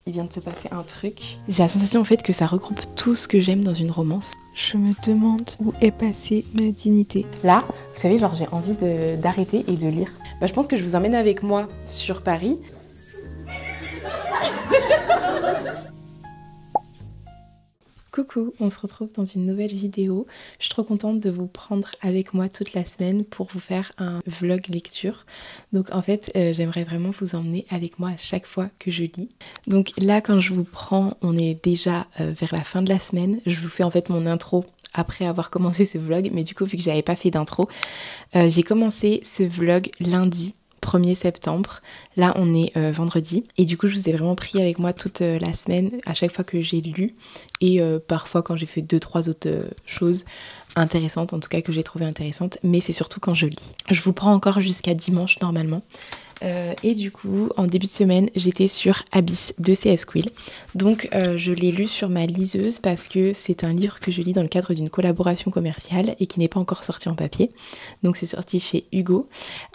Il vient de se passer un truc. J'ai la sensation en fait que ça regroupe tout ce que j'aime dans une romance. Je me demande où est passée ma dignité. Là, vous savez, genre j'ai envie d'arrêter et de lire. Je pense que je vous emmène avec moi sur Paris. Coucou, on se retrouve dans une nouvelle vidéo. Je suis trop contente de vous prendre avec moi toute la semaine pour vous faire un vlog lecture. Donc en fait, j'aimerais vraiment vous emmener avec moi à chaque fois que je lis. Donc là, quand je vous prends, on est déjà vers la fin de la semaine. Je vous fais en fait mon intro après avoir commencé ce vlog. Mais du coup, vu que j'avais pas fait d'intro, j'ai commencé ce vlog lundi. 1er septembre, là on est vendredi et du coup je vous ai vraiment pris avec moi toute la semaine à chaque fois que j'ai lu et parfois quand j'ai fait 2-3 autres choses intéressantes, en tout cas que j'ai trouvé intéressantes, mais c'est surtout quand je lis. Je vous prends encore jusqu'à dimanche normalement. Et du coup, en début de semaine, j'étais sur Abyss de C.S. Quill. Donc, je l'ai lu sur ma liseuse parce que c'est un livre que je lis dans le cadre d'une collaboration commerciale et qui n'est pas encore sorti en papier. Donc, c'est sorti chez Hugo.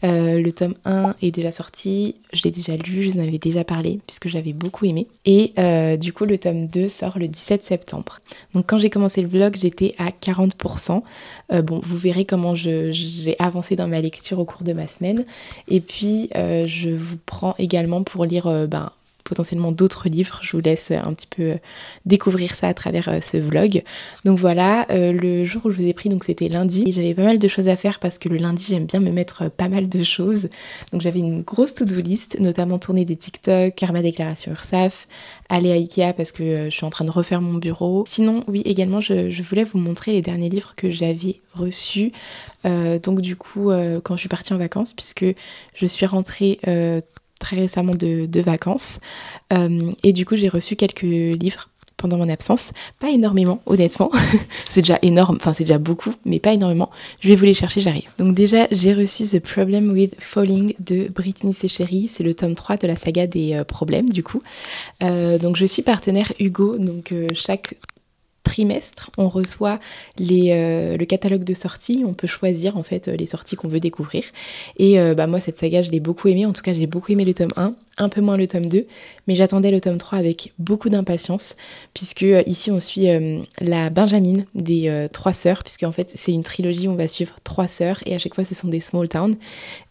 Le tome 1 est déjà sorti. Je l'ai déjà lu, je vous en avais déjà parlé puisque je l'avais beaucoup aimé. Et du coup, le tome 2 sort le 17 septembre. Donc, quand j'ai commencé le vlog, j'étais à 40%. Bon, vous verrez comment j'ai avancé dans ma lecture au cours de ma semaine. Et puis, je vous prends également pour lire potentiellement d'autres livres. Je vous laisse un petit peu découvrir ça à travers ce vlog. Donc voilà, le jour où je vous ai pris, donc c'était lundi. Et j'avais pas mal de choses à faire parce que le lundi, j'aime bien me mettre pas mal de choses. Donc j'avais une grosse to-do list, notamment tourner des TikTok, faire ma déclaration URSSAF, aller à Ikea parce que je suis en train de refaire mon bureau. Sinon, oui, également, je voulais vous montrer les derniers livres que j'avais reçus. Donc du coup, quand je suis partie en vacances, puisque je suis rentrée très récemment de vacances. Et du coup, j'ai reçu quelques livres pendant mon absence. Pas énormément, honnêtement. C'est déjà énorme, enfin c'est déjà beaucoup, mais pas énormément. Je vais vous les chercher, j'arrive. Donc déjà, j'ai reçu The Problem with Falling de Brittany Sechery. C'est le tome 3 de la saga des problèmes, du coup. Donc je suis partenaire Hugo, donc chaque trimestre, on reçoit le catalogue de sorties, on peut choisir en fait les sorties qu'on veut découvrir et moi cette saga je l'ai beaucoup aimée, en tout cas j'ai beaucoup aimé le tome 1, un peu moins le tome 2, mais j'attendais le tome 3 avec beaucoup d'impatience puisque ici on suit la Benjamine des 3 sœurs, puisque en fait c'est une trilogie où on va suivre 3 sœurs et à chaque fois ce sont des small towns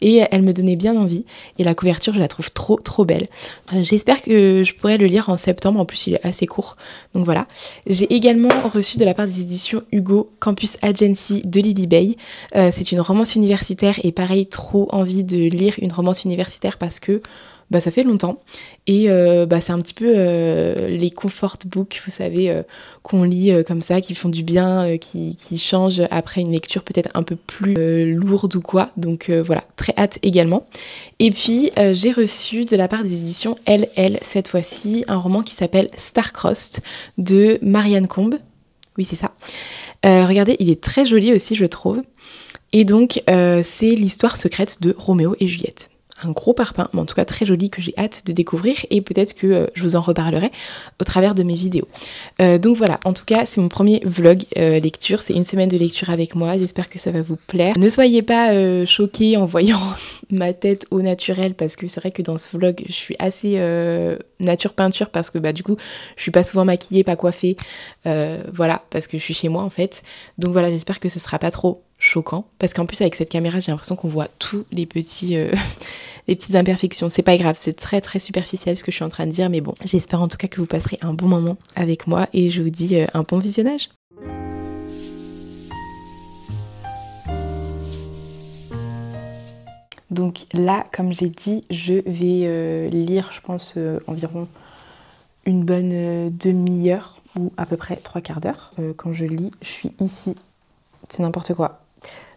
et elle me donnait bien envie et la couverture je la trouve trop belle. J'espère que je pourrai le lire en septembre, en plus il est assez court, donc voilà. J'ai également reçu de la part des éditions Hugo Campus Agency de Lily Bay. C'est une romance universitaire et pareil, trop envie de lire une romance universitaire parce que ça fait longtemps et c'est un petit peu les comfort books, vous savez, qu'on lit comme ça, qui font du bien, qui changent après une lecture peut-être un peu plus lourde ou quoi. Donc voilà, très hâte également. Et puis j'ai reçu de la part des éditions LL cette fois-ci un roman qui s'appelle Star-Crossed de Marianne Combe. Oui, c'est ça. Regardez, il est très joli aussi, je trouve. Et donc, c'est l'histoire secrète de Roméo et Juliette. Un gros parpaing, mais en tout cas très joli, que j'ai hâte de découvrir et peut-être que je vous en reparlerai au travers de mes vidéos. Donc voilà, en tout cas c'est mon premier vlog lecture, c'est une semaine de lecture avec moi, j'espère que ça va vous plaire. Ne soyez pas choqués en voyant ma tête au naturel parce que c'est vrai que dans ce vlog je suis assez nature peinture parce que du coup je suis pas souvent maquillée, pas coiffée, voilà, parce que je suis chez moi en fait. Donc voilà, j'espère que ce sera pas trop choquant parce qu'en plus avec cette caméra j'ai l'impression qu'on voit tous les petits les petites imperfections. C'est pas grave, c'est très superficiel ce que je suis en train de dire, mais bon, j'espère en tout cas que vous passerez un bon moment avec moi et je vous dis un bon visionnage. Donc là, comme j'ai dit, je vais lire, je pense, environ une bonne demi-heure ou à peu près 3/4 d'heure. Quand je lis, je suis ici, c'est n'importe quoi.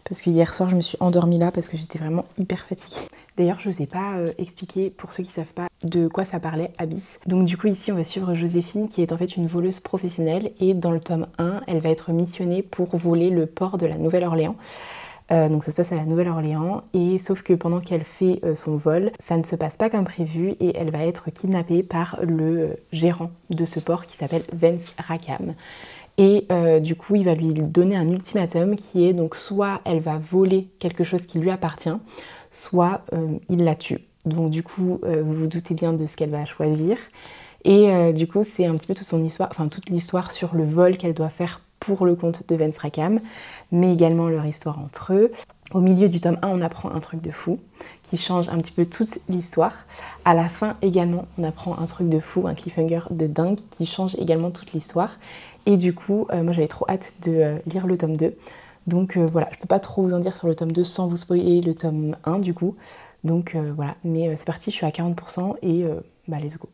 Parce que hier soir, je me suis endormie là parce que j'étais vraiment hyper fatiguée. D'ailleurs, je ne vous ai pas expliqué, pour ceux qui ne savent pas, de quoi ça parlait, Abyss. Donc du coup, ici, on va suivre Joséphine, qui est en fait une voleuse professionnelle. Et dans le tome 1, elle va être missionnée pour voler le port de la Nouvelle-Orléans. Donc ça se passe à la Nouvelle-Orléans. Et sauf que pendant qu'elle fait son vol, ça ne se passe pas comme prévu. Et elle va être kidnappée par le gérant de ce port qui s'appelle Vance Rackham. Et du coup, il va lui donner un ultimatum qui est donc soit elle va voler quelque chose qui lui appartient, soit il la tue. Donc du coup, vous vous doutez bien de ce qu'elle va choisir. Et du coup, c'est un petit peu toute son histoire, enfin toute l'histoire sur le vol qu'elle doit faire pour le compte de Vance Rackham, mais également leur histoire entre eux. Au milieu du tome 1, on apprend un truc de fou qui change un petit peu toute l'histoire. À la fin également, on apprend un truc de fou, un cliffhanger de dingue qui change également toute l'histoire. Et du coup, moi j'avais trop hâte de lire le tome 2. Donc voilà, je peux pas trop vous en dire sur le tome 2 sans vous spoiler le tome 1 du coup. Donc voilà, mais c'est parti, je suis à 40% et let's go.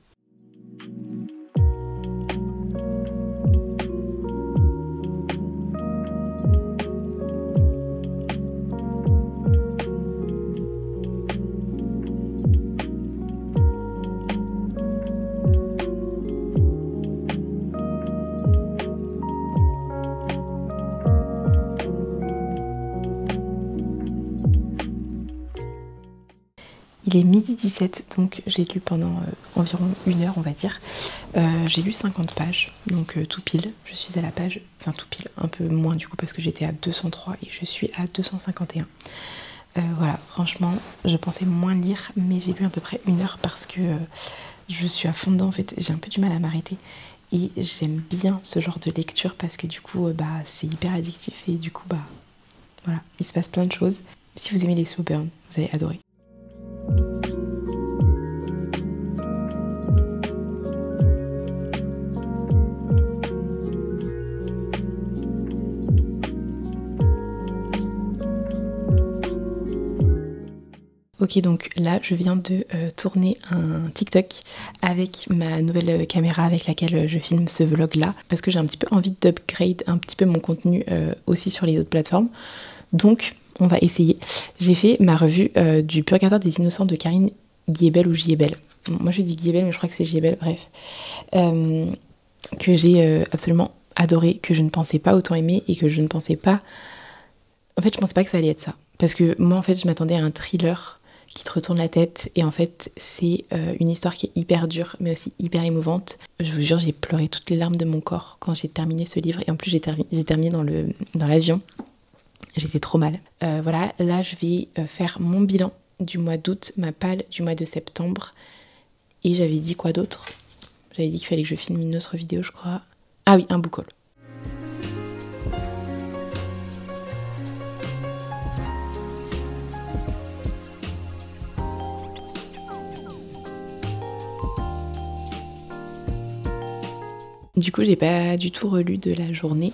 Il est midi 17, donc j'ai lu pendant environ 1 heure, on va dire. J'ai lu 50 pages, donc tout pile. Je suis à la page, enfin tout pile, un peu moins du coup parce que j'étais à 203 et je suis à 251. Voilà, franchement, je pensais moins lire, mais j'ai lu à peu près 1 heure parce que je suis à fond dedans. En fait, j'ai un peu du mal à m'arrêter et j'aime bien ce genre de lecture parce que du coup, c'est hyper addictif et du coup, voilà, il se passe plein de choses. Si vous aimez les slow burn, vous allez adorer. Ok, donc là je viens de tourner un TikTok avec ma nouvelle caméra avec laquelle je filme ce vlog là parce que j'ai un petit peu envie d'upgrade un petit peu mon contenu aussi sur les autres plateformes. Donc on va essayer. J'ai fait ma revue du Purgatoire des Innocents de Karine Guiébel ou Giébel. Moi je dis Guiébel mais je crois que c'est Giébel, bref. Que j'ai absolument adoré, que je ne pensais pas autant aimer et que je ne pensais pas... En fait je pensais pas que ça allait être ça. Parce que moi en fait je m'attendais à un thriller qui te retourne la tête et en fait c'est une histoire qui est hyper dure mais aussi hyper émouvante. Je vous jure j'ai pleuré toutes les larmes de mon corps quand j'ai terminé ce livre et en plus j'ai terminé dans l'avion. J'étais trop mal. Voilà, là je vais faire mon bilan du mois d'août, ma palle du mois de septembre et j'avais dit quoi d'autre? J'avais dit qu'il fallait que je filme une autre vidéo je crois. Ah oui, un book haul. Du coup, j'ai pas du tout relu de la journée,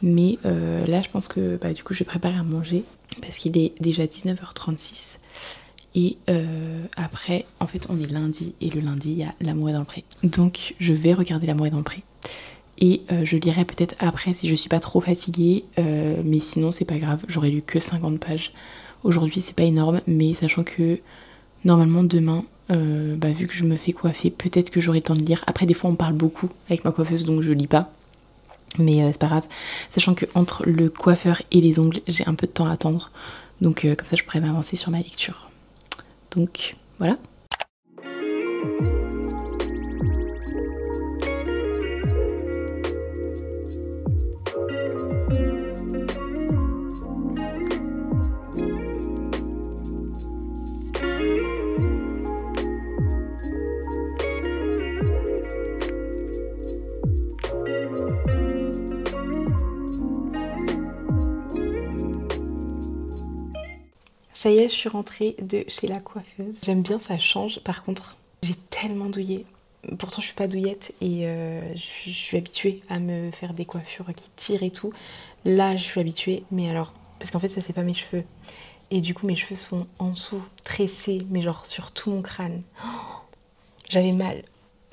mais là, je pense que du coup, je vais préparer à manger parce qu'il est déjà 19h36 et après, en fait, on est lundi et le lundi, il y a L'amour est dans le pré. Donc, je vais regarder L'amour est dans le pré et je lirai peut-être après si je suis pas trop fatiguée, mais sinon, c'est pas grave, j'aurais lu que 50 pages. Aujourd'hui, c'est pas énorme, mais sachant que normalement, demain, vu que je me fais coiffer, peut-être que j'aurai le temps de lire. Après, des fois, on parle beaucoup avec ma coiffeuse, donc je lis pas. Mais c'est pas grave. Sachant que entre le coiffeur et les ongles, j'ai un peu de temps à attendre. Donc comme ça, je pourrais m'avancer sur ma lecture. Donc, voilà. Ça y est, je suis rentrée de chez la coiffeuse. J'aime bien, ça change. Par contre, j'ai tellement douillé. Pourtant, je suis pas douillette et je suis habituée à me faire des coiffures qui tirent et tout. Là, je suis habituée, mais alors... Parce qu'en fait, ça, c'est pas mes cheveux. Et du coup, mes cheveux sont en dessous, tressés, mais genre sur tout mon crâne. Oh, j'avais mal.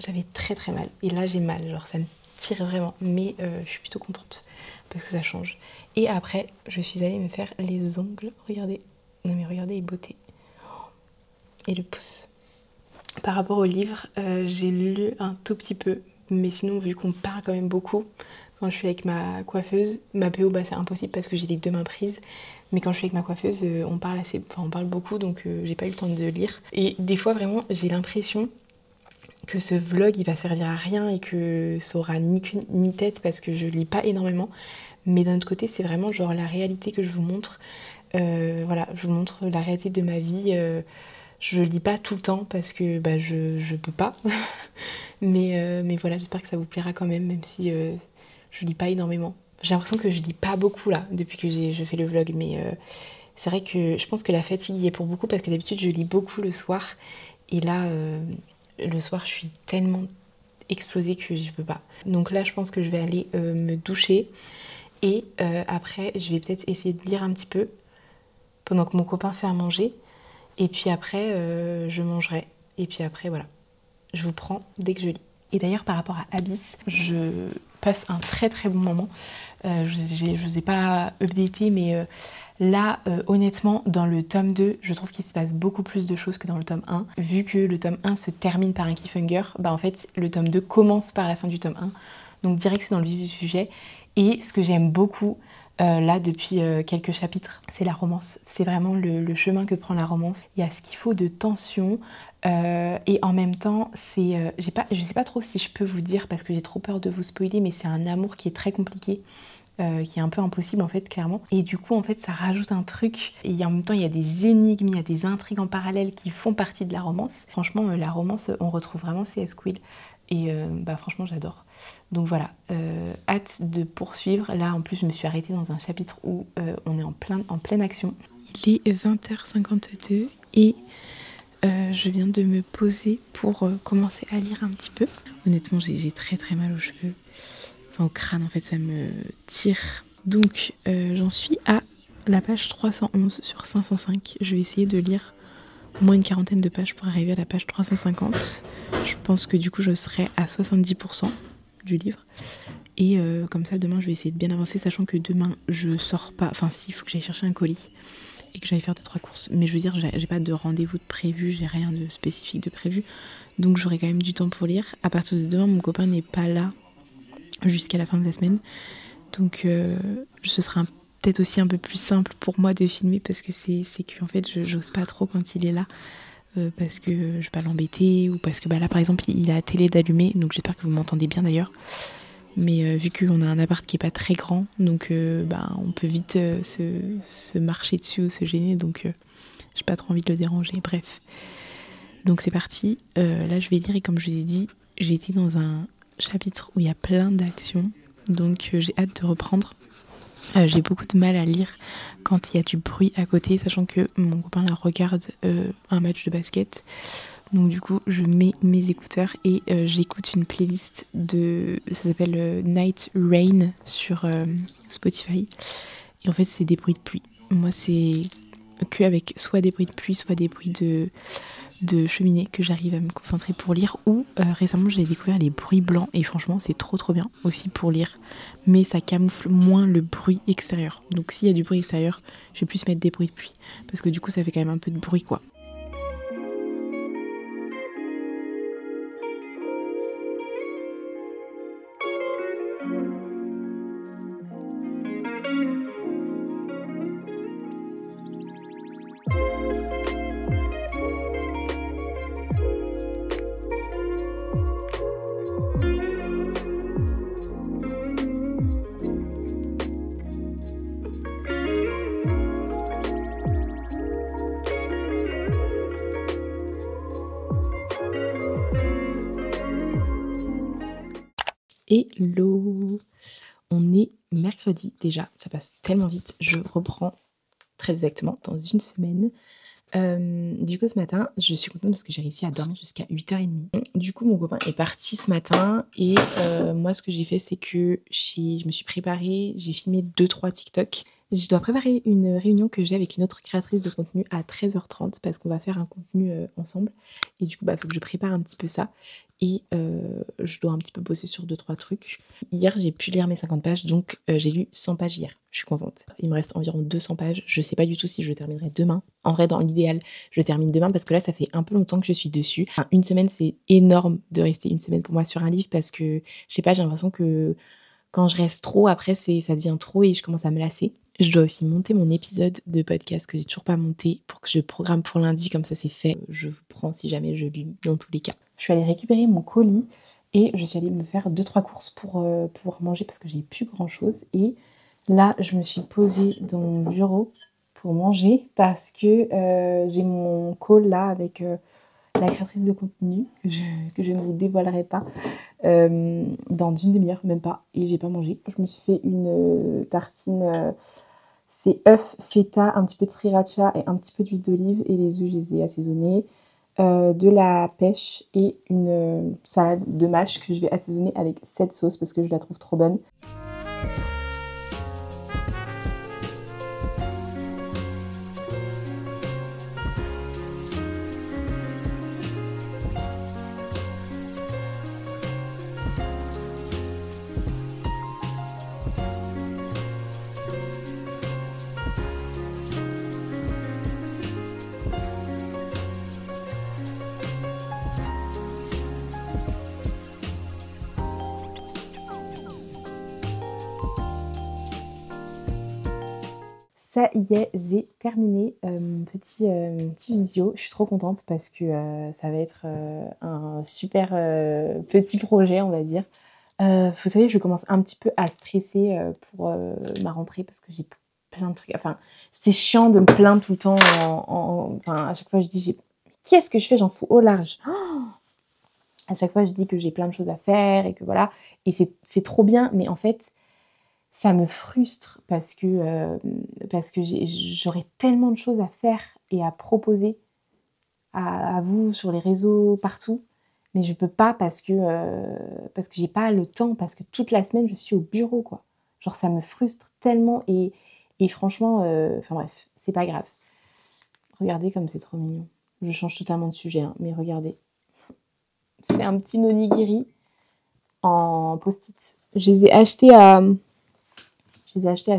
J'avais très très mal. Et là, j'ai mal. Genre, ça me tire vraiment. Mais je suis plutôt contente parce que ça change. Et après, je suis allée me faire les ongles. Regardez. Non mais regardez les beautés. Et le pouce. Par rapport au livre, j'ai lu un tout petit peu. Mais sinon, vu qu'on parle quand même beaucoup, quand je suis avec ma coiffeuse, ma PO, c'est impossible parce que j'ai les deux mains prises. Mais quand je suis avec ma coiffeuse, on parle beaucoup, donc j'ai pas eu le temps de lire. Et des fois, vraiment, j'ai l'impression que ce vlog, il va servir à rien et que ça aura ni queue ni tête parce que je lis pas énormément. Mais d'un autre côté, c'est vraiment genre la réalité que je vous montre. Voilà, je vous montre la réalité de ma vie. Je lis pas tout le temps parce que bah, je peux pas. Mais voilà, j'espère que ça vous plaira quand même, même si je lis pas énormément. J'ai l'impression que je lis pas beaucoup là, depuis que je fais le vlog, mais c'est vrai que je pense que la fatigue y est pour beaucoup parce que d'habitude je lis beaucoup le soir. Et là, le soir, je suis tellement explosée que je peux pas. Donc là, je pense que je vais aller me doucher. Et après, je vais peut-être essayer de lire un petit peu pendant que mon copain fait à manger. Et puis après, je mangerai. Et puis après, voilà. Je vous prends dès que je lis. Et d'ailleurs, par rapport à Abyss, je passe un très très bon moment. Je vous ai pas updaté, mais là, honnêtement, dans le tome 2, je trouve qu'il se passe beaucoup plus de choses que dans le tome 1. Vu que le tome 1 se termine par un cliffhanger, bah en fait, le tome 2 commence par la fin du tome 1. Donc direct, c'est dans le vif du sujet. Et ce que j'aime beaucoup, là, depuis quelques chapitres, c'est la romance. C'est vraiment le chemin que prend la romance. Il y a ce qu'il faut de tension. Et en même temps, je sais pas trop si je peux vous dire parce que j'ai trop peur de vous spoiler, mais c'est un amour qui est très compliqué. Qui est un peu impossible en fait, clairement. Et du coup, en fait, ça rajoute un truc. Et en même temps, il y a des énigmes, il y a des intrigues en parallèle qui font partie de la romance. Franchement, la romance, on retrouve vraiment C.S. Quill. Et bah franchement, j'adore. Donc voilà, hâte de poursuivre. Là, en plus, je me suis arrêtée dans un chapitre où on est en pleine action. Il est 20h52 et je viens de me poser pour commencer à lire un petit peu. Honnêtement, j'ai très très mal aux cheveux. Enfin, au crâne, en fait, ça me tire. Donc, j'en suis à la page 311 sur 505. Je vais essayer de lire au moins une quarantaine de pages pour arriver à la page 350. Je pense que du coup, je serai à 70% du livre. Et comme ça, demain, je vais essayer de bien avancer, sachant que demain, je sors pas. Enfin, si, il faut que j'aille chercher un colis et que j'aille faire 2-3 courses. Mais je veux dire, j'ai pas de rendez-vous de prévu, j'ai rien de spécifique de prévu. Donc, j'aurai quand même du temps pour lire. À partir de demain, mon copain n'est pas là jusqu'à la fin de la spane. Donc ce sera peut-être aussi un peu plus simple pour moi de filmer parce que c'est que en fait j'ose pas trop quand il est là parce que je vais pas l'embêter ou parce que bah là par exemple il a la télé d'allumer, donc j'espère que vous m'entendez bien d'ailleurs. Mais vu qu'on a un appart qui est pas très grand, donc bah, on peut vite se marcher dessus ou se gêner, donc j'ai pas trop envie de le déranger, bref. Donc c'est parti, là je vais lire et comme je vous ai dit, j'ai été dans un chapitre où il y a plein d'actions, donc j'ai hâte de reprendre. J'ai beaucoup de mal à lire quand il y a du bruit à côté, sachant que mon copain là regarde un match de basket. Donc du coup je mets mes écouteurs et j'écoute une playlist ça s'appelle Night Rain sur Spotify. Et en fait c'est des bruits de pluie. Moi c'est que avec soit des bruits de pluie, soit des bruits de cheminée que j'arrive à me concentrer pour lire, ou récemment j'ai découvert les bruits blancs et franchement c'est trop bien aussi pour lire, mais ça camoufle moins le bruit extérieur. Donc s'il y a du bruit extérieur, je vais plus mettre des bruits de pluie parce que du coup ça fait quand même un peu de bruit quoi. Hello, on est mercredi déjà, ça passe tellement vite, je reprends très exactement dans une semaine. Du coup ce matin je suis contente parce que j'ai réussi à dormir jusqu'à 8h30. Du coup mon copain est parti ce matin et moi ce que j'ai fait c'est que je me suis préparée, j'ai filmé 2-3 TikTok. Je dois préparer une réunion que j'ai avec une autre créatrice de contenu à 13h30 parce qu'on va faire un contenu ensemble. Et du coup, il faut que je prépare un petit peu ça. Et je dois un petit peu bosser sur 2-3 trucs. Hier, j'ai pu lire mes 50 pages, donc j'ai lu 100 pages hier. Je suis contente. Il me reste environ 200 pages. Je sais pas du tout si je terminerai demain. En vrai, dans l'idéal, je termine demain parce que là, ça fait un peu longtemps que je suis dessus. Enfin, une semaine, c'est énorme de rester une semaine pour moi sur un livre parce que, je sais pas, j'ai l'impression que quand je reste trop, après, ça devient trop et je commence à me lasser. Je dois aussi monter mon épisode de podcast que j'ai toujours pas monté pour que je programme pour lundi, comme ça c'est fait. Je vous prends si jamais je lis dans tous les cas. Je suis allée récupérer mon colis et je suis allée me faire 2-3 courses pour pouvoir manger parce que j'ai plus grand chose. Et là, je me suis posée dans mon bureau pour manger parce que j'ai mon call là avec la créatrice de contenu que je ne vous dévoilerai pas dans une demi-heure, même pas, et j'ai pas mangé. Je me suis fait une tartine, c'est œufs, feta, un petit peu de sriracha et un petit peu d'huile d'olive, et les œufs je les ai assaisonnés, de la pêche et une salade de mâche que je vais assaisonner avec cette sauce parce que je la trouve trop bonne. Ça y est, j'ai terminé mon petit visio. Je suis trop contente parce que ça va être un super petit projet, on va dire. Vous savez, je commence un petit peu à stresser pour ma rentrée parce que j'ai plein de trucs. Enfin, c'est chiant de me plaindre tout le temps. Enfin, à chaque fois, je dis, qu'est-ce que je fais? J'en fous au large. Oh, à chaque fois, je dis que j'ai plein de choses à faire et que voilà. Et c'est trop bien, mais en fait, ça me frustre parce que j'aurais tellement de choses à faire et à proposer à vous sur les réseaux, partout. Mais je peux pas parce que j'ai pas le temps, parce que toute la semaine, je suis au bureau, quoi. Genre, ça me frustre tellement et franchement, enfin bref, c'est pas grave. Regardez comme c'est trop mignon. Je change totalement de sujet, hein, mais regardez. C'est un petit nonigiri en post-it. Je les ai achetés à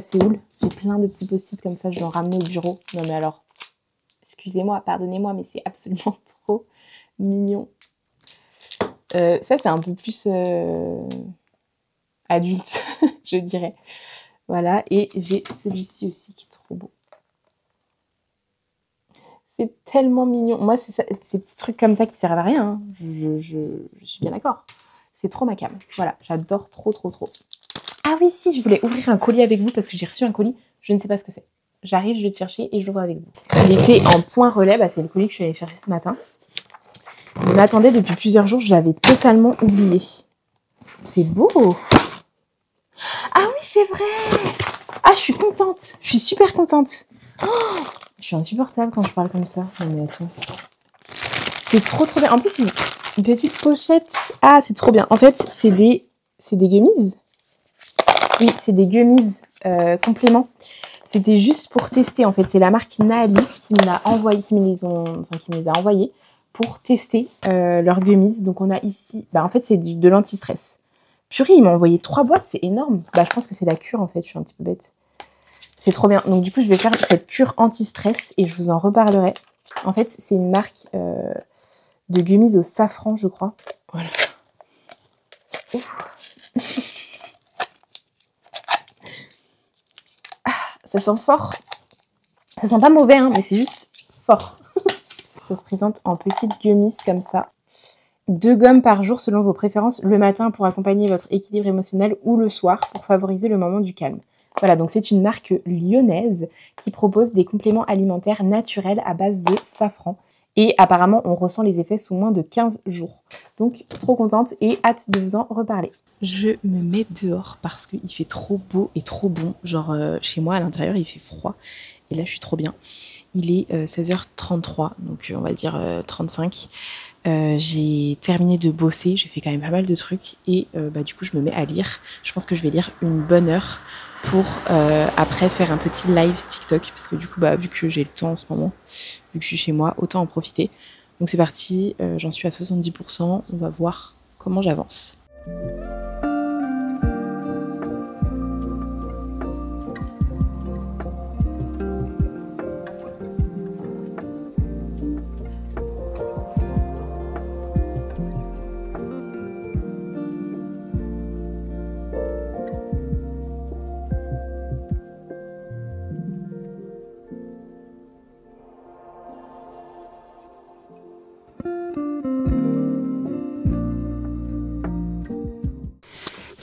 Séoul. J'ai plein de petits post-it comme ça, je vais en ramener au bureau. Non mais alors, excusez-moi, pardonnez-moi, mais c'est absolument trop mignon. Ça, c'est un peu plus adulte, je dirais. Voilà, et j'ai celui-ci aussi qui est trop beau. C'est tellement mignon. Moi, c'est ça, ces petits trucs comme ça qui servent à rien, hein. Je suis bien d'accord. C'est trop ma came. Voilà, j'adore trop, trop, trop. Ah oui, si, je voulais ouvrir un colis avec vous parce que j'ai reçu un colis. Je ne sais pas ce que c'est. J'arrive, je vais le chercher et je l'ouvre avec vous. Il était en point relais, bah, c'est le colis que je suis allée chercher ce matin. Il m'attendait depuis plusieurs jours, je l'avais totalement oublié. C'est beau. Ah oui, c'est vrai. Ah, je suis contente. Je suis super contente. Oh, je suis insupportable quand je parle comme ça. Non mais attends. C'est trop trop bien. En plus, une petite pochette. Ah, c'est trop bien. En fait, c'est des gummies. Oui, c'est des gummies compléments. C'était juste pour tester. En fait, c'est la marque Naali qui me l'a envoyé, qui me les a envoyés pour tester leurs gummies. Donc on a ici, bah en fait c'est de l'anti-stress. Purée, ils m'ont envoyé 3 boîtes, c'est énorme. Bah je pense que c'est la cure en fait, je suis un petit peu bête. C'est trop bien. Donc du coup je vais faire cette cure anti-stress et je vous en reparlerai. En fait c'est une marque de gummies au safran je crois. Voilà. Ah, ça sent fort. Ça sent pas mauvais hein, mais c'est juste fort. Ça se présente en petites gummies comme ça. 2 gommes par jour selon vos préférences, le matin pour accompagner votre équilibre émotionnel ou le soir pour favoriser le moment du calme. Voilà, donc c'est une marque lyonnaise qui propose des compléments alimentaires naturels à base de safran. Et apparemment, on ressent les effets sous moins de 15 jours. Donc, trop contente et hâte de vous en reparler. Je me mets dehors parce qu'il fait trop beau et trop bon. Genre, chez moi, à l'intérieur, il fait froid. Et là, je suis trop bien. Il est 16h33, donc on va dire 35. J'ai terminé de bosser, j'ai fait quand même pas mal de trucs et du coup je me mets à lire. Je pense que je vais lire une bonne heure pour après faire un petit live TikTok parce que du coup vu que j'ai le temps en ce moment, vu que je suis chez moi, autant en profiter. Donc c'est parti, j'en suis à 70%, on va voir comment j'avance.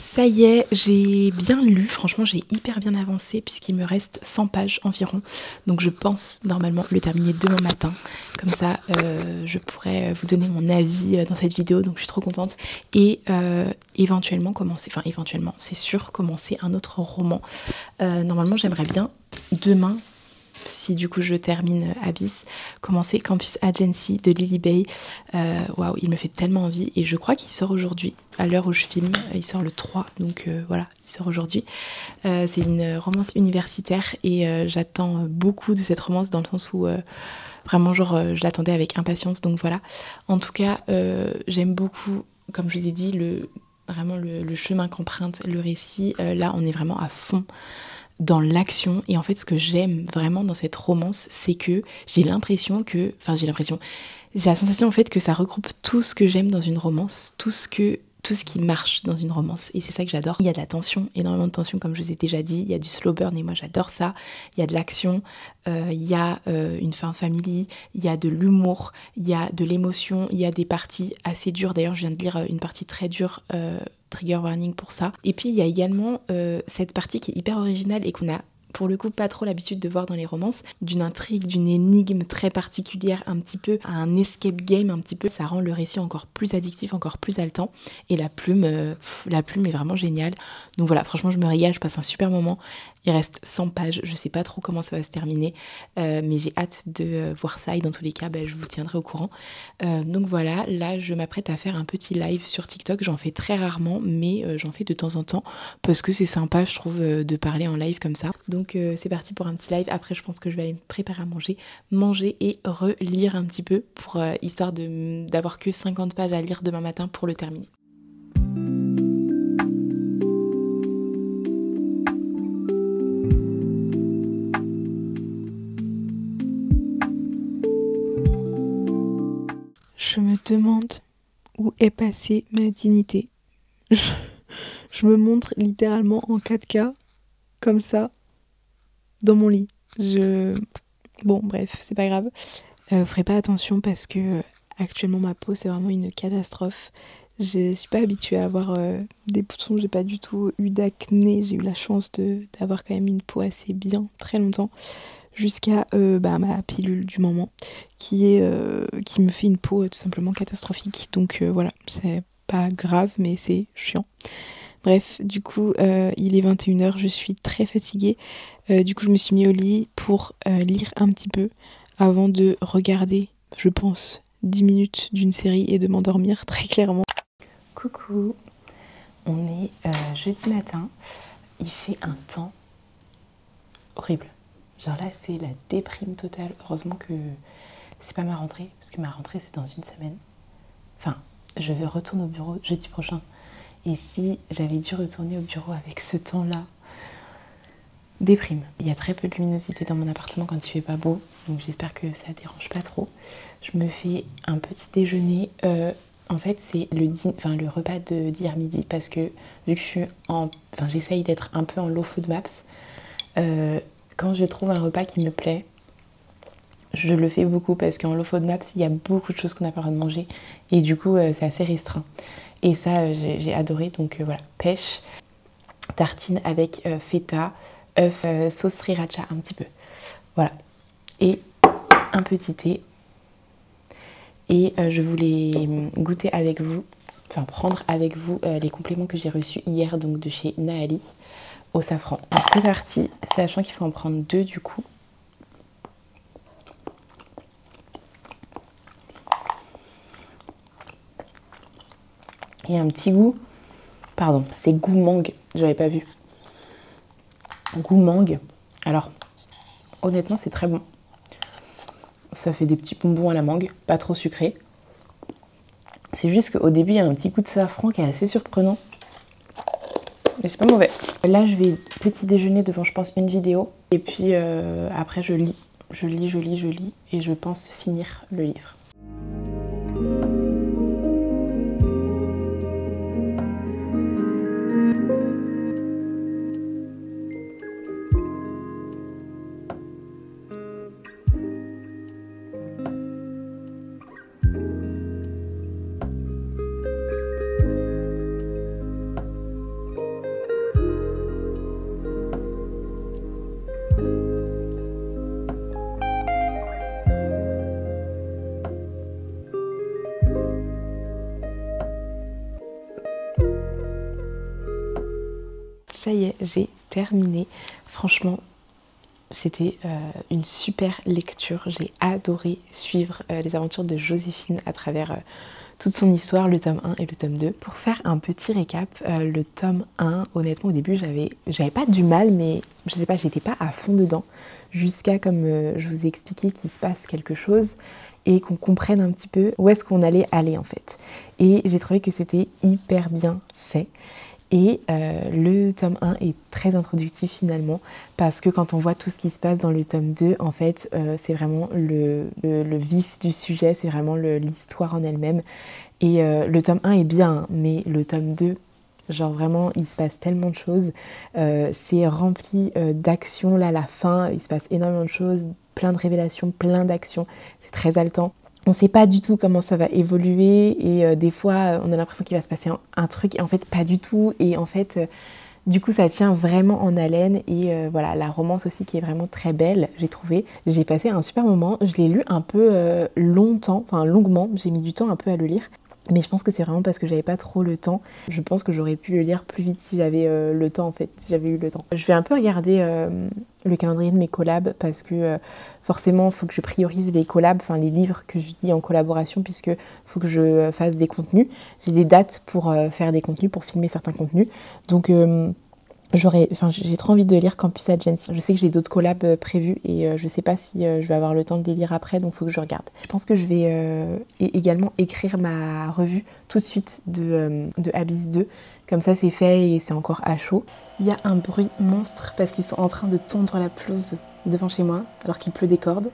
Ça y est, j'ai bien lu, franchement j'ai hyper bien avancé puisqu'il me reste 100 pages environ. Donc je pense normalement le terminer demain matin. Comme ça je pourrais vous donner mon avis dans cette vidéo, donc je suis trop contente. Et éventuellement commencer, enfin éventuellement c'est sûr, commencer un autre roman. Normalement j'aimerais bien demain, si du coup je termine Abyss, commencer Campus Agency de Lily Bay. Waouh, il me fait tellement envie et je crois qu'il sort aujourd'hui, à l'heure où je filme, il sort le 3, donc voilà, il sort aujourd'hui. C'est une romance universitaire et j'attends beaucoup de cette romance dans le sens où vraiment genre je l'attendais avec impatience, donc voilà. En tout cas, j'aime beaucoup, comme je vous ai dit, vraiment le chemin qu'emprunte le récit. Là, on est vraiment à fond dans l'action et en fait ce que j'aime vraiment dans cette romance, c'est que j'ai la sensation en fait que ça regroupe tout ce que j'aime dans une romance, tout ce qui marche dans une romance, et c'est ça que j'adore. Il y a de la tension, énormément de tension comme je vous ai déjà dit, il y a du slow burn et moi j'adore ça, il y a de l'action, il y a une fin family, il y a de l'humour, il y a de l'émotion, il y a des parties assez dures, d'ailleurs je viens de lire une partie très dure, trigger warning pour ça. Et puis il y a également cette partie qui est hyper originale et qu'on a pour le coup pas trop l'habitude de voir dans les romances, d'une intrigue, d'une énigme très particulière, un petit peu un escape game, un petit peu, ça rend le récit encore plus addictif, encore plus haletant, et la plume est vraiment géniale. Donc voilà, franchement je me régale, je passe un super moment. Il reste 100 pages, je sais pas trop comment ça va se terminer, mais j'ai hâte de voir ça et dans tous les cas je vous tiendrai au courant. Donc voilà, là je m'apprête à faire un petit live sur TikTok, j'en fais très rarement mais j'en fais de temps en temps parce que c'est sympa je trouve de parler en live comme ça. Donc c'est parti pour un petit live, après je pense que je vais aller me préparer à manger et relire un petit peu pour histoire d'avoir que 50 pages à lire demain matin pour le terminer. Je me demande où est passée ma dignité. Je me montre littéralement en 4K, comme ça, dans mon lit. Bon, bref, c'est pas grave. Ferez pas attention parce que actuellement ma peau c'est vraiment une catastrophe. Je suis pas habituée à avoir des boutons, j'ai pas du tout eu d'acné. J'ai eu la chance d'avoir quand même une peau assez bien, très longtemps. Jusqu'à ma pilule du moment qui me fait une peau tout simplement catastrophique, donc voilà, c'est pas grave mais c'est chiant. Bref, du coup il est 21h, je suis très fatiguée, du coup je me suis mis au lit pour lire un petit peu avant de regarder, je pense, 10 minutes d'une série et de m'endormir très clairement. Coucou, on est jeudi matin, il fait un temps horrible. Genre là, c'est la déprime totale. Heureusement que c'est pas ma rentrée, parce que ma rentrée, c'est dans une semaine. Enfin, je vais retourner au bureau jeudi prochain. Et si j'avais dû retourner au bureau avec ce temps-là, déprime. Il y a très peu de luminosité dans mon appartement quand il fait pas beau, donc j'espère que ça dérange pas trop. Je me fais un petit déjeuner. En fait, c'est le repas d'hier midi, parce que vu que j'essaye d'être un peu en low food maps, quand je trouve un repas qui me plaît, je le fais beaucoup parce qu'en low food maps, il y a beaucoup de choses qu'on n'a pas le droit de manger et du coup, c'est assez restreint. Et ça, j'ai adoré. Donc voilà, pêche, tartine avec feta, œuf, sauce sriracha un petit peu. Voilà. Et un petit thé. Et je voulais goûter avec vous, enfin prendre avec vous les compléments que j'ai reçus hier, donc de chez Naali, au safran. Donc c'est parti, sachant qu'il faut en prendre 2 du coup. Il y a un petit goût, pardon, c'est goût mangue, j'avais pas vu. Goût mangue, alors honnêtement c'est très bon. Ça fait des petits bonbons à la mangue, pas trop sucré. C'est juste qu'au début il y a un petit goût de safran qui est assez surprenant. Mais c'est pas mauvais. Là je vais petit déjeuner devant je pense une vidéo. Et puis après je lis et je pense finir le livre. ça y est, j'ai terminé. Franchement, c'était une super lecture. J'ai adoré suivre les aventures de Joséphine à travers toute son histoire, le tome 1 et le tome 2. Pour faire un petit récap, le tome 1, honnêtement au début j'avais pas du mal, mais je sais pas, j'étais pas à fond dedans, jusqu'à comme je vous ai expliqué qu'il se passe quelque chose et qu'on comprenne un petit peu où est-ce qu'on allait aller en fait. Et j'ai trouvé que c'était hyper bien fait. Et le tome 1 est très introductif finalement, parce que quand on voit tout ce qui se passe dans le tome 2, en fait, c'est vraiment le vif du sujet, c'est vraiment l'histoire en elle-même. Et le tome 1 est bien, mais le tome 2, genre vraiment, il se passe tellement de choses. C'est rempli d'actions, là, à la fin, il se passe énormément de choses, plein de révélations, plein d'actions, c'est très haletant. On ne sait pas du tout comment ça va évoluer et des fois on a l'impression qu'il va se passer un truc et en fait pas du tout, et en fait du coup ça tient vraiment en haleine et voilà, la romance aussi qui est vraiment très belle, j'ai trouvé. J'ai passé un super moment, je l'ai lu un peu longuement, j'ai mis du temps un peu à le lire. Mais je pense que c'est vraiment parce que j'avais pas trop le temps. Je pense que j'aurais pu le lire plus vite si j'avais le temps en fait, si j'avais eu le temps. Je vais un peu regarder le calendrier de mes collabs parce que forcément il faut que je priorise les collabs, enfin les livres que je lis en collaboration, puisque faut que je fasse des contenus. J'ai des dates pour faire des contenus, pour filmer certains contenus. Donc j'ai trop envie de lire Campus Agency. Je sais que j'ai d'autres collabs prévus et je sais pas si je vais avoir le temps de les lire après, donc il faut que je regarde. Je pense que je vais également écrire ma revue tout de suite de Abyss 2. Comme ça c'est fait et c'est encore à chaud. Il y a un bruit monstre parce qu'ils sont en train de tondre la pelouse devant chez moi alors qu'il pleut des cordes.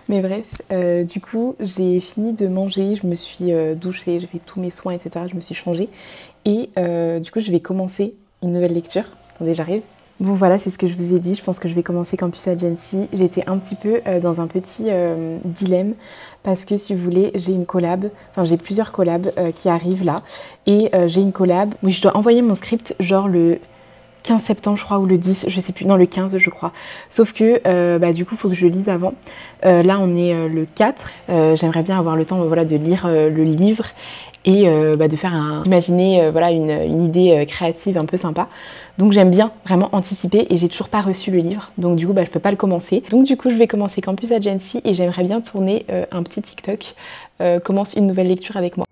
Mais bref, du coup j'ai fini de manger, je me suis douchée, j'ai fait tous mes soins, etc. Je me suis changée et du coup je vais commencer une nouvelle lecture. Attendez, j'arrive. Bon voilà, c'est ce que je vous ai dit, je pense que je vais commencer Campus Agency. J'étais un petit peu dans un petit dilemme parce que si vous voulez, j'ai une collab, enfin j'ai plusieurs collabs qui arrivent là et j'ai une collab, oui je dois envoyer mon script genre le 15 septembre je crois, ou le 10, je sais plus, non le 15 je crois. Sauf que du coup il faut que je lise avant. Là on est le 4, j'aimerais bien avoir le temps voilà, de lire le livre et de faire imaginer voilà, une idée créative un peu sympa. Donc j'aime bien vraiment anticiper et j'ai toujours pas reçu le livre, donc du coup je peux pas le commencer. Donc du coup je vais commencer Campus Agency et j'aimerais bien tourner un petit TikTok, commence une nouvelle lecture avec moi.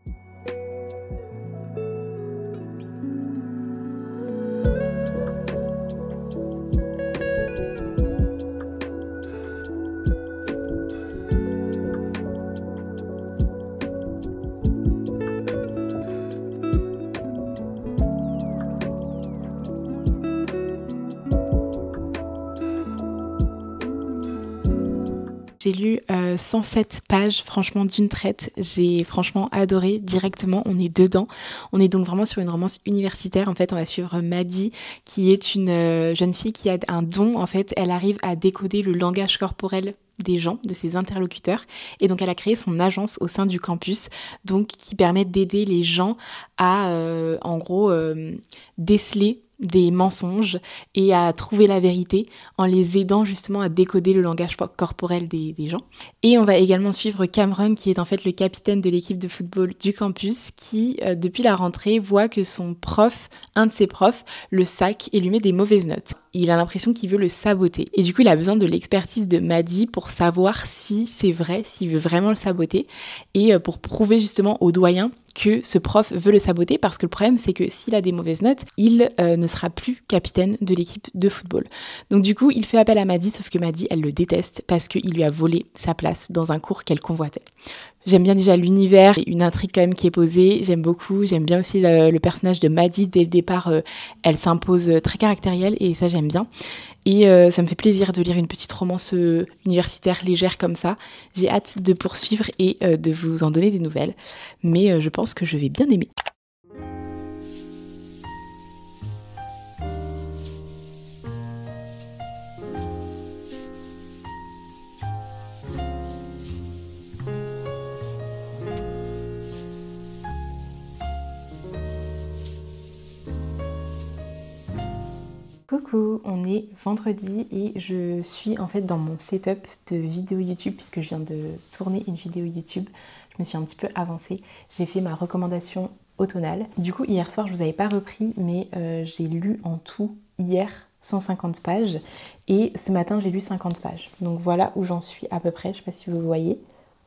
J'ai lu 107 pages, franchement, d'une traite. J'ai franchement adoré directement, on est dedans. On est donc vraiment sur une romance universitaire. En fait, on va suivre Maddie, qui est une jeune fille qui a un don. En fait, elle arrive à décoder le langage corporel des gens, de ses interlocuteurs. Et donc, elle a créé son agence au sein du campus, donc qui permet d'aider les gens à, déceler des mensonges et à trouver la vérité en les aidant justement à décoder le langage corporel des gens. Et on va également suivre Cameron, qui est en fait le capitaine de l'équipe de football du campus, qui depuis la rentrée voit que son prof, un de ses profs, le sac et lui met des mauvaises notes. Il a l'impression qu'il veut le saboter. Et du coup, il a besoin de l'expertise de Maddie pour savoir si c'est vrai, s'il veut vraiment le saboter, et pour prouver justement au doyen que ce prof veut le saboter, parce que le problème c'est que s'il a des mauvaises notes, il ne sera plus capitaine de l'équipe de football. Donc du coup, il fait appel à Maddie, sauf que Maddie, elle le déteste parce qu'il lui a volé sa place dans un cours qu'elle convoitait. J'aime bien déjà l'univers, une intrigue quand même qui est posée, j'aime beaucoup, j'aime bien aussi le personnage de Maddie. Dès le départ, elle s'impose très caractérielle et ça j'aime bien. Et ça me fait plaisir de lire une petite romance universitaire légère comme ça. J'ai hâte de poursuivre et de vous en donner des nouvelles, mais je pense que je vais bien aimer. Coucou, on est vendredi et je suis en fait dans mon setup de vidéo YouTube puisque je viens de tourner une vidéo YouTube. Je me suis un petit peu avancée. J'ai fait ma recommandation automnale. Du coup, hier soir, je vous avais pas repris, mais j'ai lu en tout hier 150 pages et ce matin, j'ai lu 50 pages. Donc voilà où j'en suis à peu près, je sais pas si vous voyez.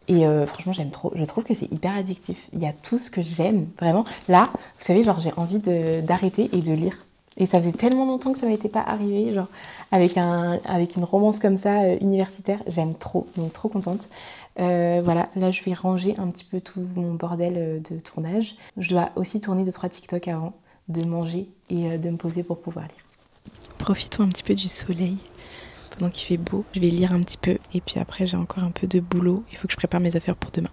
Et franchement, j'aime trop. Je trouve que c'est hyper addictif. Il y a tout ce que j'aime, vraiment. Là, vous savez, genre, j'ai envie d'arrêter et de lire. Et ça faisait tellement longtemps que ça m'était pas arrivé, genre, avec une romance comme ça, universitaire. J'aime trop, donc trop contente. Voilà, là, je vais ranger un petit peu tout mon bordel de tournage. Je dois aussi tourner 2-3 TikTok avant de manger et de me poser pour pouvoir lire. Profitons un petit peu du soleil. Pendant qu'il fait beau, je vais lire un petit peu et puis après j'ai encore un peu de boulot. Il faut que je prépare mes affaires pour demain.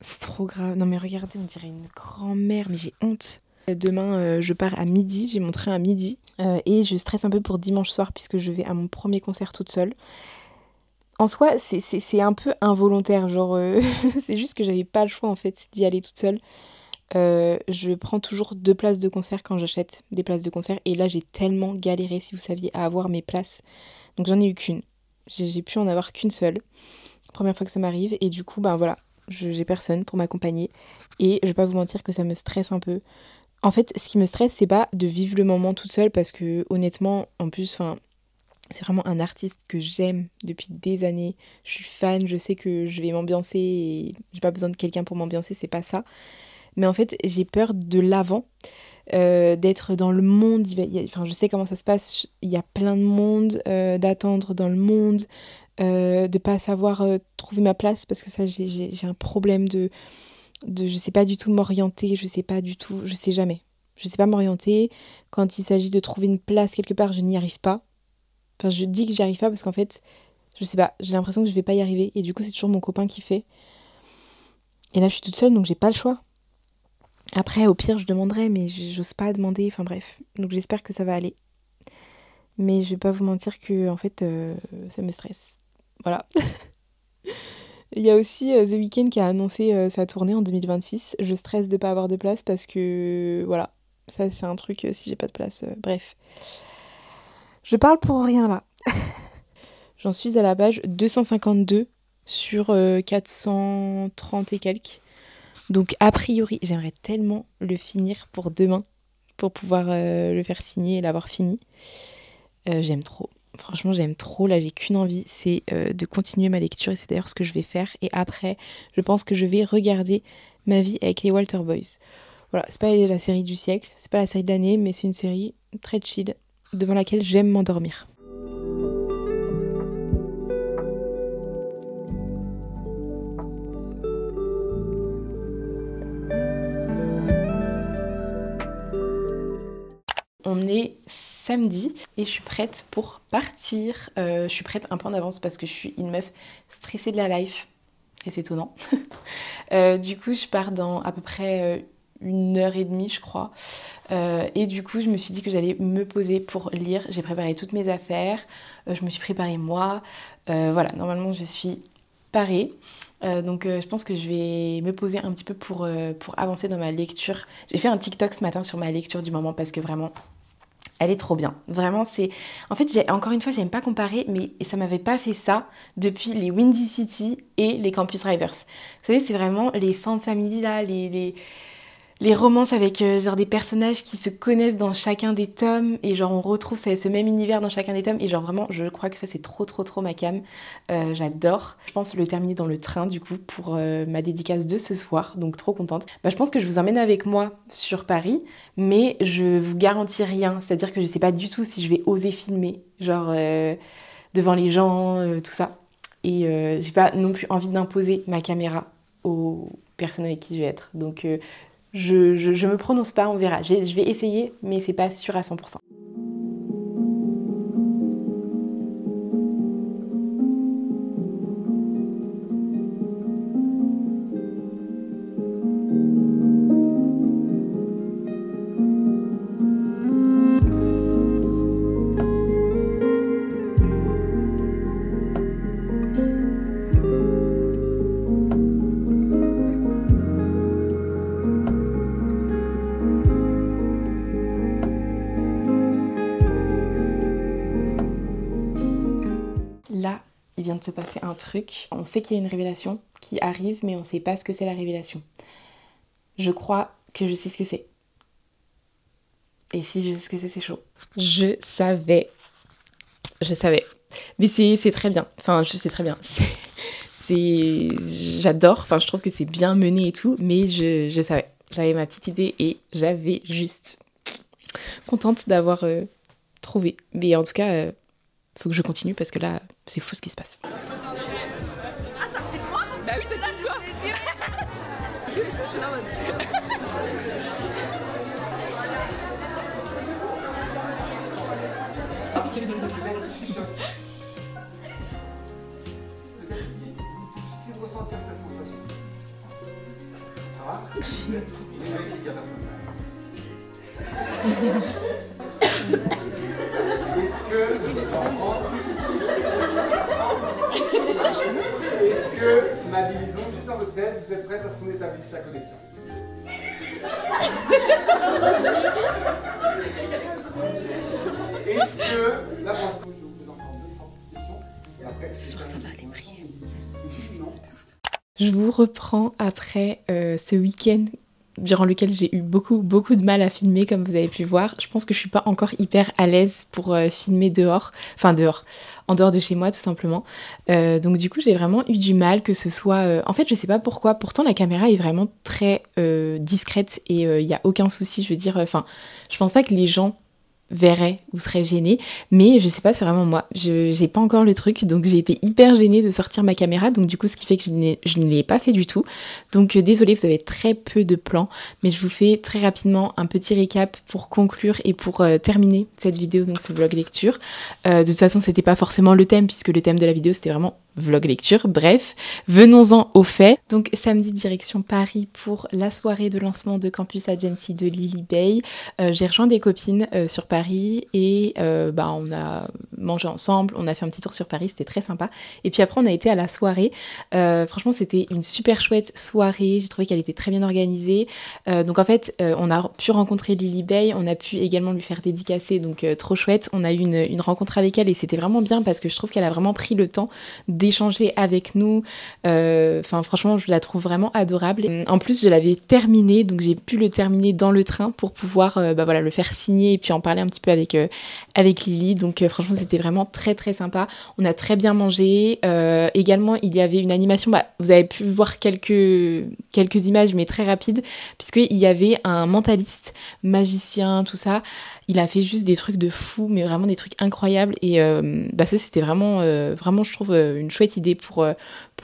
C'est trop grave. Non mais regardez, on dirait une grand-mère, mais j'ai honte. Demain, je pars à midi, j'ai mon train à midi. Et je stresse un peu pour dimanche soir puisque je vais à mon premier concert toute seule. En soi, c'est un peu involontaire, genre c'est juste que j'avais pas le choix en fait d'y aller toute seule. Je prends toujours 2 places de concert quand j'achète des places de concert. Et là, j'ai tellement galéré, si vous saviez, à avoir mes places. Donc j'en ai eu qu'une. J'ai pu en avoir qu'une seule. Première fois que ça m'arrive. Et du coup, ben voilà, j'ai personne pour m'accompagner. Et je vais pas vous mentir que ça me stresse un peu. En fait, ce qui me stresse, c'est pas de vivre le moment toute seule parce que honnêtement, en plus, enfin, c'est vraiment un artiste que j'aime depuis des années. Je suis fan, je sais que je vais m'ambiancer et j'ai pas besoin de quelqu'un pour m'ambiancer, c'est pas ça. Mais en fait, j'ai peur de l'avant, d'être dans le monde. Enfin, je sais comment ça se passe. Il y a plein de monde, d'attendre dans le monde, de pas savoir trouver ma place parce que ça, j'ai un problème je sais pas du tout m'orienter, je sais pas du tout, je sais jamais. Je sais pas m'orienter. Quand il s'agit de trouver une place quelque part, je n'y arrive pas. Enfin, je dis que j'y arrive pas parce qu'en fait, je sais pas, j'ai l'impression que je vais pas y arriver. Et du coup, c'est toujours mon copain qui fait. Et là, je suis toute seule, donc j'ai pas le choix. Après, au pire, je demanderai, mais j'ose pas demander. Enfin bref, donc j'espère que ça va aller. Mais je vais pas vous mentir que, en fait, ça me stresse. Voilà. Il y a aussi The Weeknd qui a annoncé sa tournée en 2026. Je stresse de pas avoir de place parce que, voilà, ça c'est un truc, si j'ai pas de place, bref. Je parle pour rien là. J'en suis à la page 252 sur 430 et quelques. Donc a priori, j'aimerais tellement le finir pour demain, pour pouvoir le faire signer et l'avoir fini. J'aime trop. Franchement, j'aime trop. Là, j'ai qu'une envie, c'est de continuer ma lecture et c'est d'ailleurs ce que je vais faire. Et après, je pense que je vais regarder Ma vie avec les Walter Boys. Voilà, c'est pas la série du siècle, c'est pas la série de l'année, mais c'est une série très chill devant laquelle j'aime m'endormir. On est samedi et je suis prête pour partir. Je suis prête un peu en avance parce que je suis une meuf stressée de la life. Et c'est étonnant. Du coup, je pars dans à peu près 1 heure et demie, je crois. Et du coup, je me suis dit que j'allais me poser pour lire. J'ai préparé toutes mes affaires. Je me suis préparée moi. Voilà, normalement, je suis parée. Donc je pense que je vais me poser un petit peu pour avancer dans ma lecture. J'ai fait un TikTok ce matin sur ma lecture du moment parce que vraiment, elle est trop bien. Vraiment, c'est... En fait, encore une fois, j'aime pas comparer, mais ça m'avait pas fait ça depuis les Windy City et les Campus Drivers. Vous savez, c'est vraiment les fan family, là, les romances avec genre des personnages qui se connaissent dans chacun des tomes et genre on retrouve ce même univers dans chacun des tomes et genre vraiment je crois que ça c'est trop trop trop ma came. J'adore. Je pense le terminer dans le train du coup pour ma dédicace de ce soir, donc trop contente. Je pense que je vous emmène avec moi sur Paris, mais je vous garantis rien, c'est-à-dire que je sais pas du tout si je vais oser filmer genre devant les gens, tout ça. Et j'ai pas non plus envie d'imposer ma caméra aux personnes avec qui je vais être. Donc je me prononce pas, on verra. Je vais essayer, mais c'est pas sûr à 100%. il vient de se passer un truc. On sait qu'il y a une révélation qui arrive, mais on ne sait pas ce que c'est la révélation. Je crois que je sais ce que c'est. Et si je sais ce que c'est chaud. Je savais. Mais c'est très bien. Enfin, je sais très bien. J'adore. Enfin, je trouve que c'est bien mené et tout, mais je savais. J'avais ma petite idée et j'avais juste contente d'avoir trouvé. Mais en tout cas, faut que je continue parce que là, c'est fou ce qui se passe. Ah, ça me fait de moi? Bah oui, c'est de toi. Je suis là, Essayez de ressentir cette sensation. Ça va? Il y a personne. Est-ce que, ma disons juste dans votre tête, vous êtes prête à ce qu'on établisse la connexion? Est-ce que, là pour l'instant, je vous présente encore deux questions. Ce soir, ça va aller prier. Je vous reprends après ce week-end durant lequel j'ai eu beaucoup de mal à filmer, comme vous avez pu voir. Je pense que je suis pas encore hyper à l'aise pour filmer dehors, en dehors de chez moi tout simplement. Donc du coup j'ai vraiment eu du mal, que ce soit... En fait je sais pas pourquoi, pourtant la caméra est vraiment très discrète et il n'y a aucun souci, je veux dire, je pense pas que les gens verrait ou serait gênée, mais je sais pas, c'est vraiment moi, j'ai pas encore le truc, donc j'ai été hyper gênée de sortir ma caméra, donc du coup ce qui fait que je ne l'ai pas fait du tout, donc désolée, vous avez très peu de plans, mais je vous fais très rapidement un petit récap pour conclure et pour terminer cette vidéo, donc ce vlog lecture. De toute façon c'était pas forcément le thème, puisque le thème de la vidéo c'était vraiment vlog lecture, bref, venons-en aux faits. Donc samedi direction Paris pour la soirée de lancement de Campus Agency de Lily Bay. J'ai rejoint des copines sur Paris et on a mangé ensemble, on a fait un petit tour sur Paris, c'était très sympa. Et puis après on a été à la soirée, franchement c'était une super chouette soirée, j'ai trouvé qu'elle était très bien organisée. Donc en fait on a pu rencontrer Lily Bay, on a pu également lui faire dédicacer, donc trop chouette. On a eu une rencontre avec elle et c'était vraiment bien parce que je trouve qu'elle a vraiment pris le temps d'échanger avec nous. Franchement je la trouve vraiment adorable. En plus je l'avais terminé, donc j'ai pu le terminer dans le train pour pouvoir le faire signer et puis en parler un petit peu avec Lily. Donc franchement c'était vraiment très très sympa. On a très bien mangé. Également il y avait une animation, vous avez pu voir quelques images mais très rapides, puisqu'il y avait un mentaliste, magicien, tout ça. Il a fait juste des trucs de fou, mais vraiment des trucs incroyables. Et ça c'était vraiment je trouve une chouette idée pour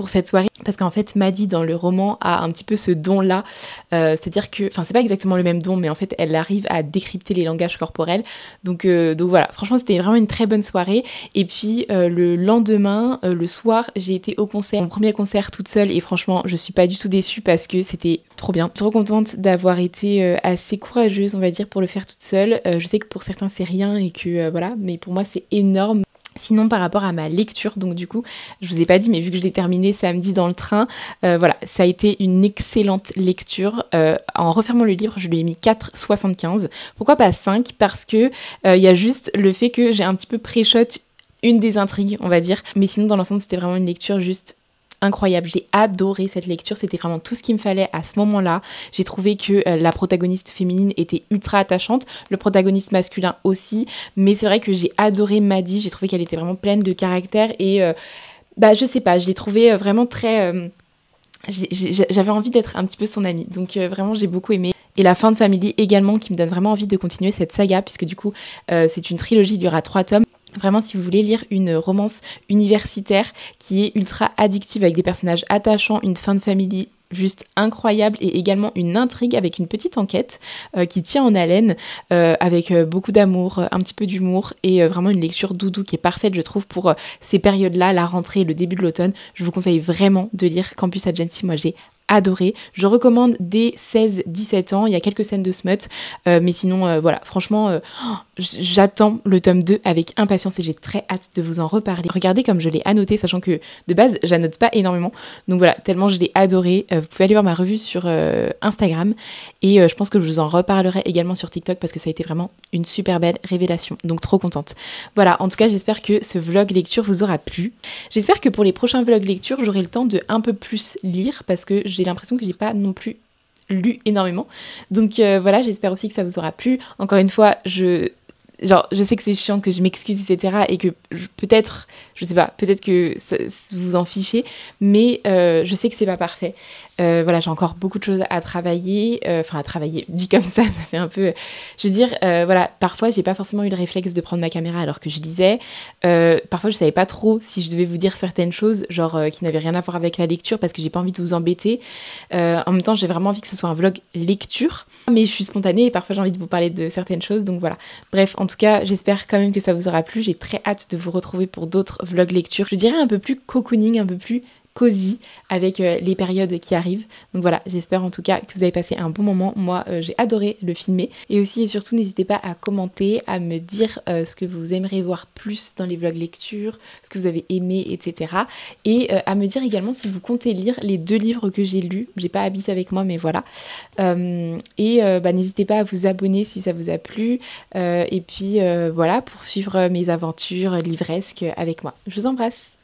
cette soirée, parce qu'en fait Maddie dans le roman a un petit peu ce don là, c'est-à-dire que, c'est pas exactement le même don, mais en fait elle arrive à décrypter les langages corporels, donc voilà, franchement c'était vraiment une très bonne soirée. Et puis le lendemain, le soir, j'ai été au concert, mon premier concert toute seule, et franchement je suis pas du tout déçue parce que c'était trop bien, trop contente d'avoir été assez courageuse on va dire pour le faire toute seule. Je sais que pour certains c'est rien et que voilà, mais pour moi c'est énorme. Sinon par rapport à ma lecture, donc du coup je vous ai pas dit, mais vu que je l'ai terminé samedi dans le train, ça a été une excellente lecture. En refermant le livre je lui ai mis 4,75. Pourquoi pas 5? Parce que il y a juste le fait que j'ai un petit peu pré-shot une des intrigues on va dire, mais sinon dans l'ensemble c'était vraiment une lecture juste incroyable. J'ai adoré cette lecture, c'était vraiment tout ce qu'il me fallait à ce moment-là. J'ai trouvé que la protagoniste féminine était ultra attachante, le protagoniste masculin aussi, mais c'est vrai que j'ai adoré Maddie, j'ai trouvé qu'elle était vraiment pleine de caractère et je sais pas, je l'ai trouvée vraiment très... j'avais envie d'être un petit peu son amie, donc vraiment j'ai beaucoup aimé. Et la fin de Family également qui me donne vraiment envie de continuer cette saga, puisque du coup c'est une trilogie, il y aura 3 tomes. Vraiment, si vous voulez lire une romance universitaire qui est ultra addictive avec des personnages attachants, une fin de Family juste incroyable et également une intrigue avec une petite enquête qui tient en haleine, avec beaucoup d'amour, un petit peu d'humour et vraiment une lecture doudou qui est parfaite je trouve pour ces périodes-là, la rentrée et le début de l'automne. Je vous conseille vraiment de lire Campus Agency, moi j'ai adoré. Je recommande dès 16-17 ans. Il y a quelques scènes de smut, mais sinon, voilà, franchement, j'attends le tome 2 avec impatience et j'ai très hâte de vous en reparler. Regardez comme je l'ai annoté, sachant que de base, j'annote pas énormément. Donc voilà, tellement je l'ai adoré. Vous pouvez aller voir ma revue sur Instagram et je pense que je vous en reparlerai également sur TikTok parce que ça a été vraiment une super belle révélation. Donc trop contente. Voilà, en tout cas, j'espère que ce vlog lecture vous aura plu. J'espère que pour les prochains vlogs lecture, j'aurai le temps de un peu plus lire parce que j'ai l'impression que j'ai pas non plus lu énormément. Donc voilà, j'espère aussi que ça vous aura plu. Encore une fois, je sais que c'est chiant, que je m'excuse, etc. Et que peut-être, je sais pas, peut-être que vous en fichez, mais je sais que c'est pas parfait. Voilà, j'ai encore beaucoup de choses à travailler. Enfin, à travailler, dit comme ça fait un peu... Je veux dire, voilà, parfois, j'ai pas forcément eu le réflexe de prendre ma caméra alors que je lisais. Parfois, je savais pas trop si je devais vous dire certaines choses, genre qui n'avaient rien à voir avec la lecture, parce que j'ai pas envie de vous embêter. En même temps, j'ai vraiment envie que ce soit un vlog lecture, mais je suis spontanée et parfois, j'ai envie de vous parler de certaines choses, donc voilà. Bref, en tout cas, j'espère quand même que ça vous aura plu. J'ai très hâte de vous retrouver pour d'autres vlogs lecture. Je dirais un peu plus cocooning, un peu plus cosy avec les périodes qui arrivent. Donc voilà, j'espère en tout cas que vous avez passé un bon moment. Moi, j'ai adoré le filmer. Et aussi et surtout, n'hésitez pas à commenter, à me dire ce que vous aimeriez voir plus dans les vlogs lecture, ce que vous avez aimé, etc. Et à me dire également si vous comptez lire les 2 livres que j'ai lus. J'ai pas Abyss avec moi, mais voilà. N'hésitez pas à vous abonner si ça vous a plu. Et puis voilà, pour suivre mes aventures livresques avec moi. Je vous embrasse.